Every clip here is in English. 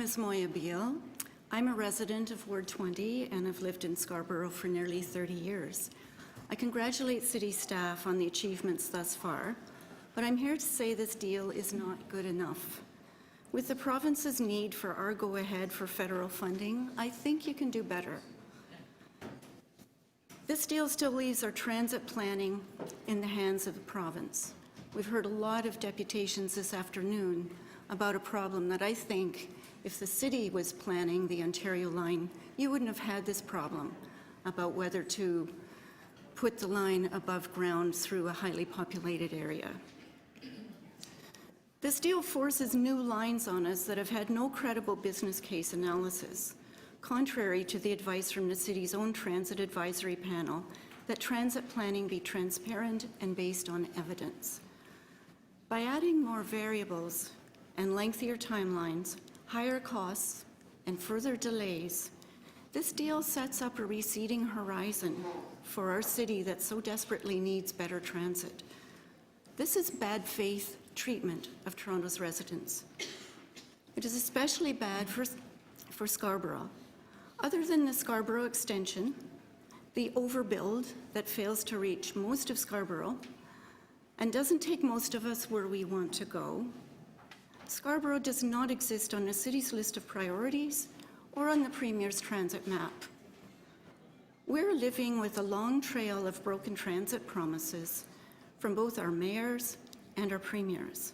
is Moya Beall. I'm a resident of Ward 20 and have lived in Scarborough for nearly 30 years. I congratulate city staff on the achievements thus far, but I'm here to say this deal is not good enough. With the province's need for our go-ahead for federal funding, I think you can do better. This deal still leaves our transit planning in the hands of the province. We've heard a lot of deputations this afternoon about a problem that I think if the city was planning the Ontario line, you wouldn't have had this problem about whether to put the line above ground through a highly populated area. This deal forces new lines on us that have had no credible business case analysis, contrary to the advice from the city's own transit advisory panel that transit planning be transparent and based on evidence. By adding more variables and lengthier timelines, higher costs, and further delays, this deal sets up a receding horizon for our city that so desperately needs better transit. This is bad faith treatment of Toronto's residents. It is especially bad for Scarborough. Other than the Scarborough extension, the overbuild that fails to reach most of Scarborough and doesn't take most of us where we want to go, Scarborough does not exist on the city's list of priorities or on the Premier's transit map. We're living with a long trail of broken transit promises from both our mayors and our premiers.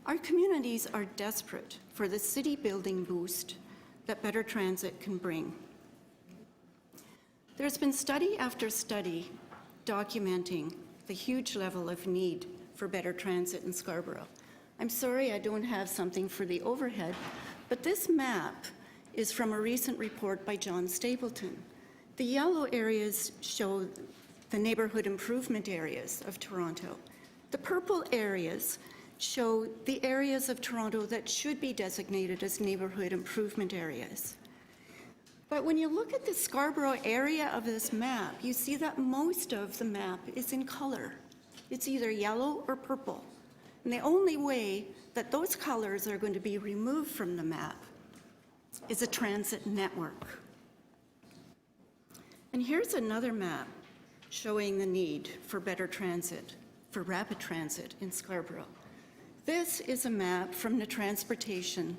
Our communities are desperate for the city building boost that better transit can bring. There's been study after study documenting the huge level of need for better transit in Scarborough. I'm sorry I don't have something for the overhead, but this map is from a recent report by John Stapleton. The yellow areas show the neighborhood improvement areas of Toronto. The purple areas show the areas of Toronto that should be designated as neighborhood improvement areas. But when you look at the Scarborough area of this map, you see that most of the map is in color. It's either yellow or purple. And the only way that those colors are going to be removed from the map is a transit network. And here's another map showing the need for better transit, for rapid transit in Scarborough. This is a map from the Transform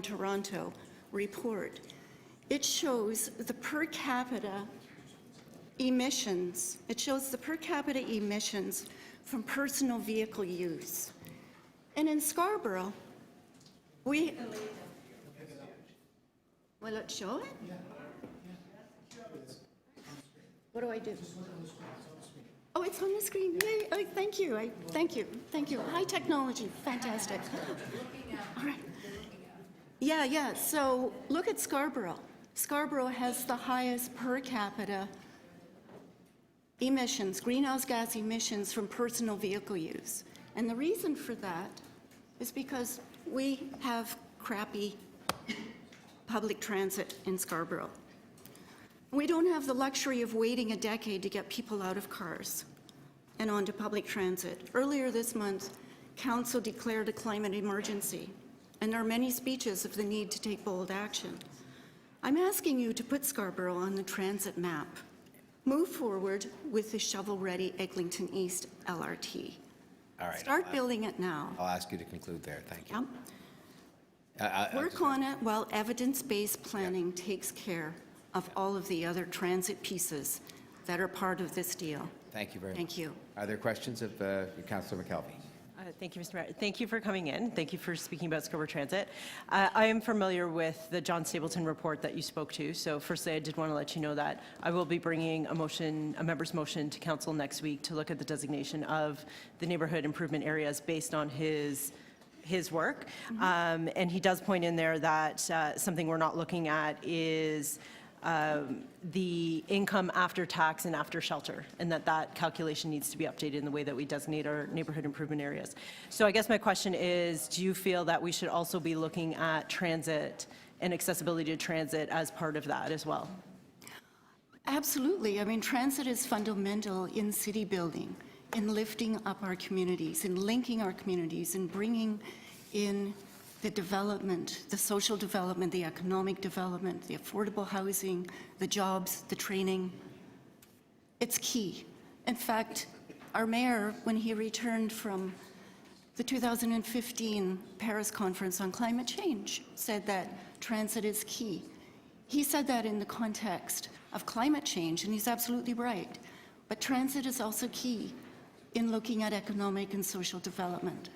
Toronto report. It shows the per capita emissions. It shows the per capita emissions from personal vehicle use. And in Scarborough, will it show it? What do I do? Oh, it's on the screen. Yay. Oh, thank you. Thank you. High technology. Fantastic. All right. Yeah. So look at Scarborough. Scarborough has the highest per capita emissions, greenhouse gas emissions from personal vehicle use. And the reason for that is because we have crappy public transit in Scarborough. We don't have the luxury of waiting a decade to get people out of cars and onto public transit. Earlier this month, Council declared a climate emergency, and there are many speeches of the need to take bold action. I'm asking you to put Scarborough on the transit map. Move forward with the shovel-ready Eglinton East LRT. All right. Start building it now. I'll ask you to conclude there. Thank you. Work on it while evidence-based planning takes care of all of the other transit pieces that are part of this deal. Thank you very much. Thank you. Are there questions of Councillor McKelvey? Thank you, Mr. Mayor. Thank you for coming in. Thank you for speaking about Scarborough Transit. I am familiar with the John Stapleton report that you spoke to. So firstly, I did want to let you know that I will be bringing a member's motion to Council next week to look at the designation of the neighborhood improvement areas based on his work. Mm-hmm. And he does point in there that something we're not looking at is the income after tax and after shelter, and that calculation needs to be updated in the way that we designate our neighborhood improvement areas. So I guess my question is, do you feel that we should also be looking at transit and accessibility to transit as part of that as well? Absolutely. I mean, transit is fundamental in city building, in lifting up our communities, in linking our communities, in bringing in the development, the social development, the economic development, the affordable housing, the jobs, the training. It's key. In fact, our mayor, when he returned from the 2015 Paris Conference on Climate Change, said that transit is key. He said that in the context of climate change, and he's absolutely right. But transit is also key in looking at economic and social development.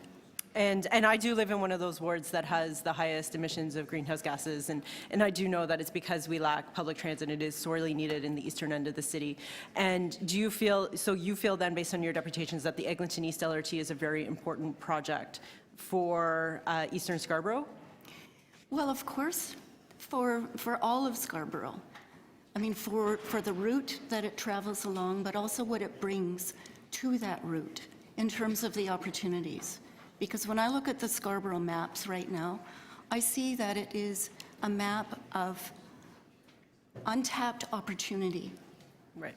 And I do live in one of those wards that has the highest emissions of greenhouse gases, and I do know that it's because we lack public transit. It is sorely needed in the eastern end of the city. And do you feel, so you feel then, based on your deputations, that the Eglinton East LRT is a very important project for eastern Scarborough? Well, of course, for all of Scarborough. I mean, for the route that it travels along, but also what it brings to that route in terms of the opportunities. Because when I look at the Scarborough maps right now, I see that it is a map of untapped opportunity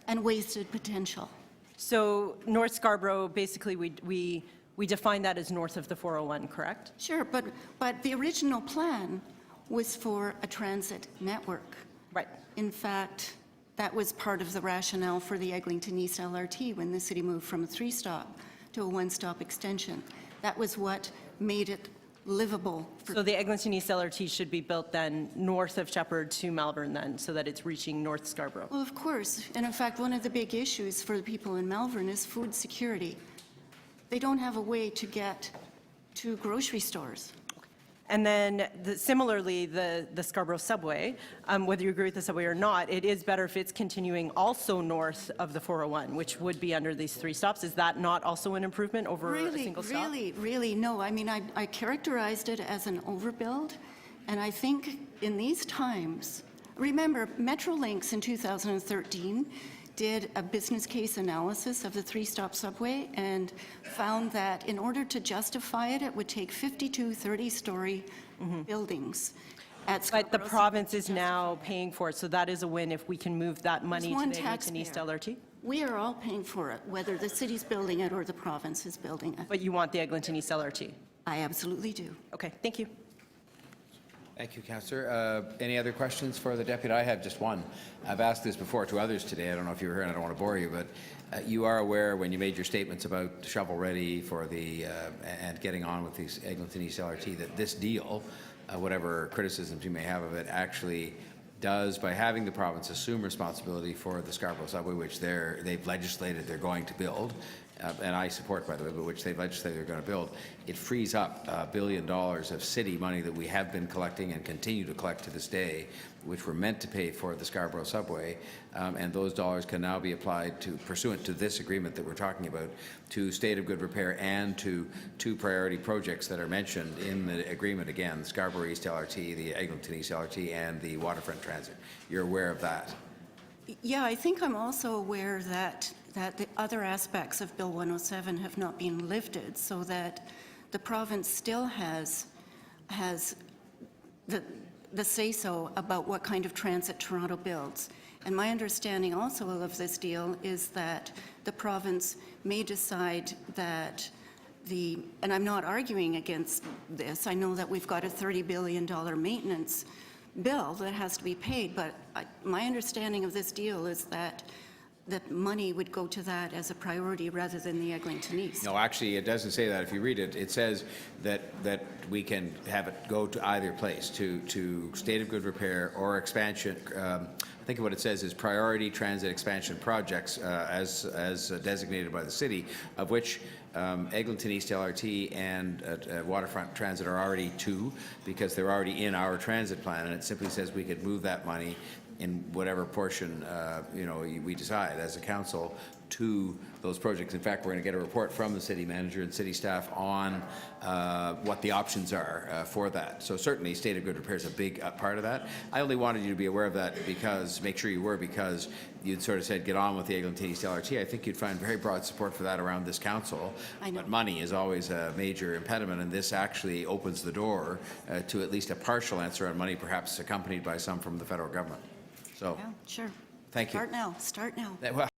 and wasted potential. So North Scarborough, basically, we define that as north of the 401, correct? Sure, but the original plan was for a transit network. Right. In fact, that was part of the rationale for the Eglinton East LRT when the city moved from a 3-stop to a 1-stop extension. That was what made it livable. So the Eglinton East LRT should be built then north of Shepherd to Malvern then, so that it's reaching North Scarborough? Well, of course. And in fact, one of the big issues for the people in Malvern is food security. They don't have a way to get to grocery stores. And then similarly, the Scarborough subway, whether you agree with the subway or not, it is better if it's continuing also north of the 401, which would be under these 3 stops. Is that not also an improvement over a single stop? Really, no. I mean, I characterized it as an overbuild, and I think in these times, remember, Metrolinx in 2013 did a business case analysis of the 3-stop subway and found that in order to justify it, it would take 52 30-story buildings at Scarborough. But the province is now paying for it, so that is a win if we can move that money to the Eglinton East LRT? We are all paying for it, whether the city's building it or the province is building it. But you want the Eglinton East LRT? I absolutely do. Okay, thank you. Thank you, Councillor. Any other questions for the deputy? I have just one. I've asked this before to others today. I don't know if you were here, and I don't want to bore you, but you are aware when you made your statements about shovel-ready for the and getting on with the Eglinton East LRT that this deal, whatever criticisms you may have of it, actually does, by having the province assume responsibility for the Scarborough subway, which they've legislated they're going to build, and I support, by the way, but which they've legislated they're going to build, it frees up $1 billion of city money that we have been collecting and continue to collect to this day, which were meant to pay for the Scarborough subway, and those dollars can now be applied to, pursuant to this agreement that we're talking about, to state of good repair and to 2 priority projects that are mentioned in the agreement, again, the Scarborough East LRT, the Eglinton East LRT, and the waterfront transit. You're aware of that? Yeah, I think I'm also aware that the other aspects of Bill 107 have not been lifted, so that the province still has the say-so about what kind of transit Toronto builds. And my understanding also of this deal is that the province may decide that and I'm not arguing against this, I know that we've got a $30 billion maintenance bill that has to be paid, but my understanding of this deal is that money would go to that as a priority rather than the Eglinton East. No, actually, it doesn't say that. If you read it, it says that we can have it go to either place, to state of good repair or expansion. I think what it says is priority transit expansion projects as designated by the city, of which Eglinton East LRT and waterfront transit are already 2 because they're already in our transit plan, and it simply says we could move that money in whatever portion we decide as a council to those projects. In fact, we're going to get a report from the city manager and city staff on what the options are for that. So certainly state of good repair is a big part of that. I only wanted you to be aware of that because, make sure you were, because you'd sort of said get on with the Eglinton East LRT. I think you'd find very broad support for that around this council. I know. But money is always a major impediment, and this actually opens the door to at least a partial answer on money, perhaps accompanied by some from the federal government. So, Yeah, sure. thank you. Start now. Well,